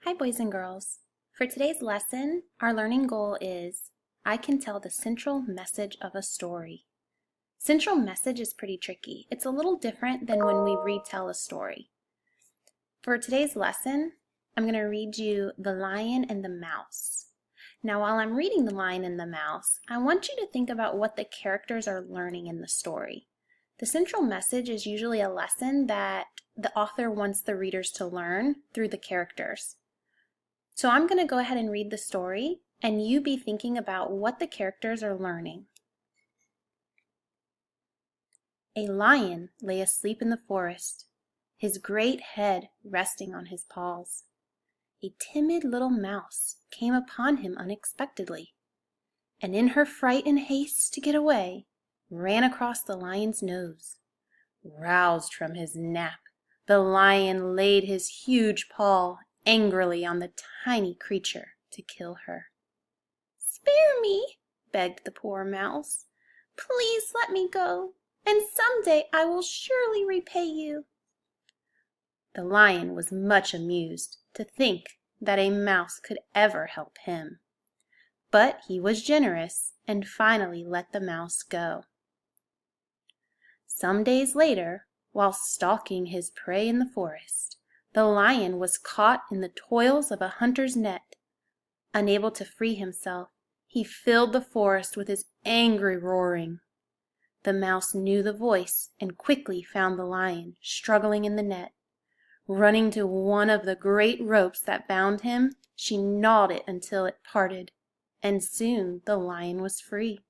Hi, boys and girls. For today's lesson, our learning goal is, I can tell the central message of a story. Central message is pretty tricky. It's a little different than when we retell a story. For today's lesson, I'm going to read you The Lion and the Mouse. Now, while I'm reading The Lion and the Mouse, I want you to think about what the characters are learning in the story. The central message is usually a lesson that the author wants the readers to learn through the characters. So I'm going to go ahead and read the story, and you be thinking about what the characters are learning. A lion lay asleep in the forest, his great head resting on his paws. A timid little mouse came upon him unexpectedly, and in her fright and haste to get away, ran across the lion's nose. Roused from his nap, the lion laid his huge paw angrily on the tiny creature to kill her. "Spare me," begged the poor mouse. "Please let me go, and someday I will surely repay you." The lion was much amused to think that a mouse could ever help him, but he was generous and finally let the mouse go. Some days later, while stalking his prey in the forest, the lion was caught in the toils of a hunter's net. Unable to free himself, he filled the forest with his angry roaring. The mouse knew the voice and quickly found the lion struggling in the net. Running to one of the great ropes that bound him, she gnawed it until it parted, and soon the lion was free.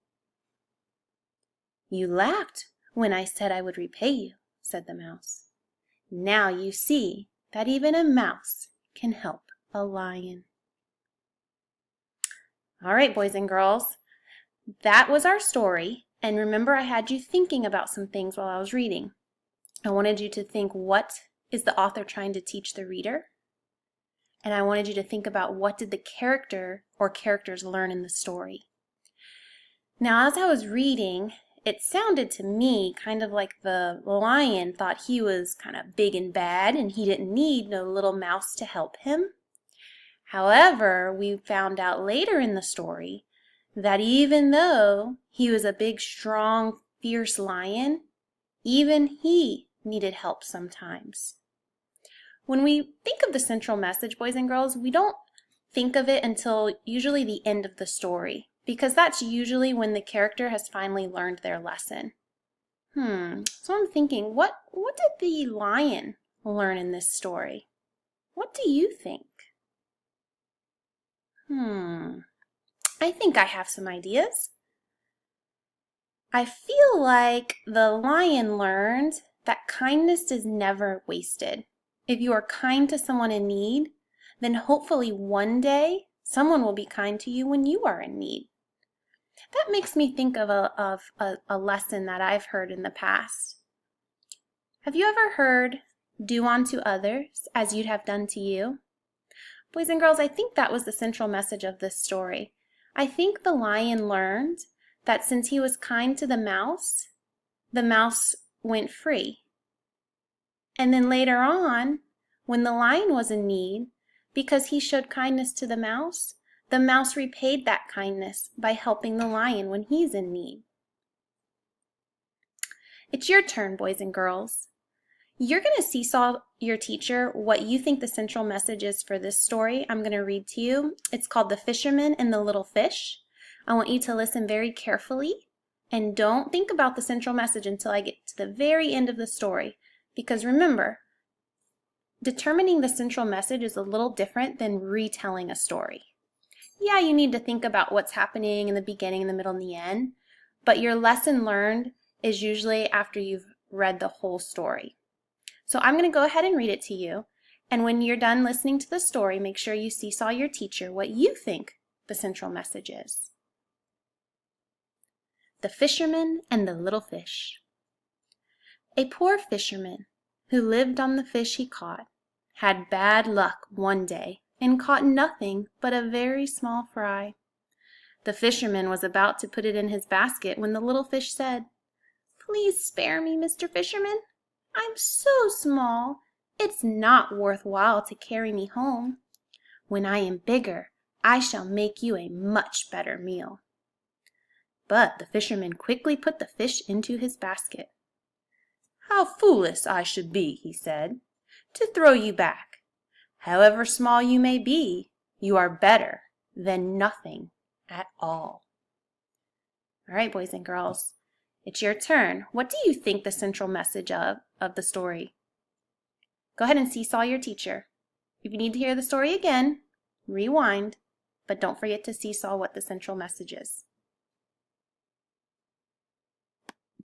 "You laughed when I said I would repay you," said the mouse. "Now you see that even a mouse can help a lion." All right, boys and girls, that was our story. And remember, I had you thinking about some things while I was reading. I wanted you to think, what is the author trying to teach the reader? And I wanted you to think about, what did the character or characters learn in the story? Now, as I was reading, it sounded to me kind of like the lion thought he was kind of big and bad and he didn't need no little mouse to help him. However, we found out later in the story that even though he was a big, strong, fierce lion, even he needed help sometimes. When we think of the central message, boys and girls, we don't think of it until usually the end of the story, because that's usually when the character has finally learned their lesson. So I'm thinking, what did the lion learn in this story? What do you think? I think I have some ideas. I feel like the lion learned that kindness is never wasted. If you are kind to someone in need, then hopefully one day someone will be kind to you when you are in need. That makes me think of a lesson that I've heard in the past. Have you ever heard, "Do unto others as you'd have done to you"? Boys and girls, I think that was the central message of this story. I think the lion learned that since he was kind to the mouse went free. And then later on, when the lion was in need, because he showed kindness to the mouse repaid that kindness by helping the lion when he's in need. It's your turn, boys and girls. You're going to seesaw your teacher what you think the central message is for this story I'm going to read to you. It's called The Fisherman and the Little Fish. I want you to listen very carefully and don't think about the central message until I get to the very end of the story. Because remember, determining the central message is a little different than retelling a story. Yeah, you need to think about what's happening in the beginning, in the middle, and the end, but your lesson learned is usually after you've read the whole story. So I'm going to go ahead and read it to you, and when you're done listening to the story, make sure you seesaw your teacher what you think the central message is. The Fisherman and the Little Fish. A poor fisherman, who lived on the fish he caught, had bad luck one day and caught nothing but a very small fry. The fisherman was about to put it in his basket when the little fish said, "Please spare me, Mr. Fisherman. I'm so small, it's not worth while to carry me home. When I am bigger, I shall make you a much better meal." But the fisherman quickly put the fish into his basket. "How foolish I should be," he said, "to throw you back. However small you may be, you are better than nothing at all." All right, boys and girls, it's your turn. What do you think the central message of the story? Go ahead and seesaw your teacher. If you need to hear the story again, rewind, but don't forget to seesaw what the central message is.